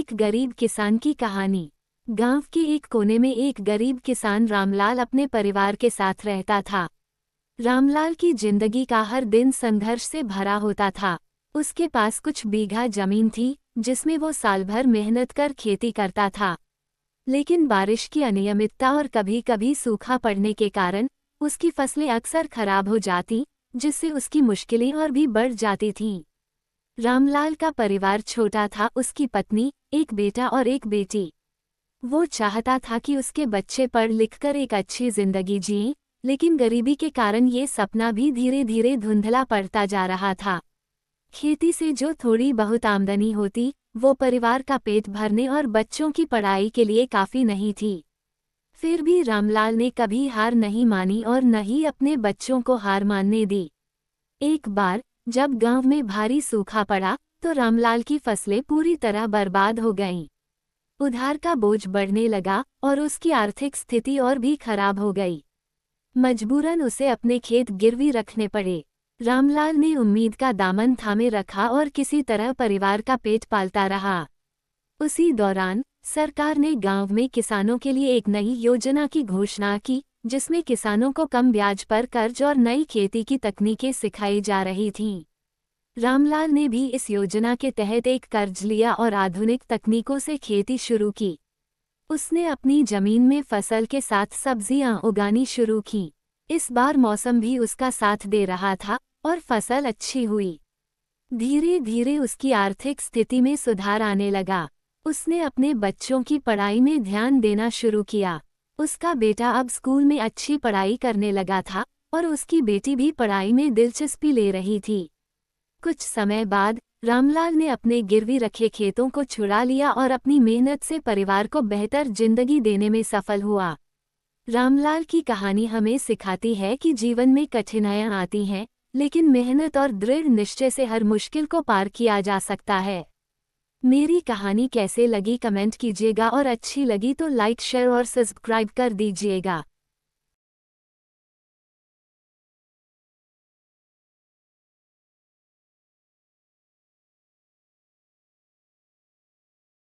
एक गरीब किसान की कहानी। गांव के एक कोने में एक गरीब किसान रामलाल अपने परिवार के साथ रहता था। रामलाल की जिंदगी का हर दिन संघर्ष से भरा होता था। उसके पास कुछ बीघा जमीन थी जिसमें वो साल भर मेहनत कर खेती करता था, लेकिन बारिश की अनियमितता और कभी कभी सूखा पड़ने के कारण उसकी फसलें अक्सर खराब हो जाती, जिससे उसकी मुश्किलें और भी बढ़ जाती थीं। रामलाल का परिवार छोटा था, उसकी पत्नी, एक बेटा और एक बेटी। वो चाहता था कि उसके बच्चे पढ़ लिखकर एक अच्छी जिंदगी जिएं, लेकिन गरीबी के कारण ये सपना भी धीरे धीरे धुंधला पड़ता जा रहा था। खेती से जो थोड़ी बहुत आमदनी होती, वो परिवार का पेट भरने और बच्चों की पढ़ाई के लिए काफी नहीं थी। फिर भी रामलाल ने कभी हार नहीं मानी और न ही अपने बच्चों को हार मानने दी। एक बार जब गांव में भारी सूखा पड़ा तो रामलाल की फसलें पूरी तरह बर्बाद हो गईं। उधार का बोझ बढ़ने लगा और उसकी आर्थिक स्थिति और भी खराब हो गई। मजबूरन उसे अपने खेत गिरवी रखने पड़े। रामलाल ने उम्मीद का दामन थामे रखा और किसी तरह परिवार का पेट पालता रहा। उसी दौरान सरकार ने गांव में किसानों के लिए एक नई योजना की घोषणा की, जिसमें किसानों को कम ब्याज पर कर्ज और नई खेती की तकनीकें सिखाई जा रही थीं। रामलाल ने भी इस योजना के तहत एक कर्ज लिया और आधुनिक तकनीकों से खेती शुरू की। उसने अपनी जमीन में फसल के साथ सब्जियां उगानी शुरू की। इस बार मौसम भी उसका साथ दे रहा था और फसल अच्छी हुई। धीरे धीरे उसकी आर्थिक स्थिति में सुधार आने लगा। उसने अपने बच्चों की पढ़ाई में ध्यान देना शुरू किया। उसका बेटा अब स्कूल में अच्छी पढ़ाई करने लगा था और उसकी बेटी भी पढ़ाई में दिलचस्पी ले रही थी। कुछ समय बाद रामलाल ने अपने गिरवी रखे खेतों को छुड़ा लिया और अपनी मेहनत से परिवार को बेहतर जिंदगी देने में सफल हुआ। रामलाल की कहानी हमें सिखाती है कि जीवन में कठिनाइयां आती हैं, लेकिन मेहनत और दृढ़ निश्चय से हर मुश्किल को पार किया जा सकता है। मेरी कहानी कैसे लगी कमेंट कीजिएगा और अच्छी लगी तो लाइक शेयर और सब्सक्राइब कर दीजिएगा।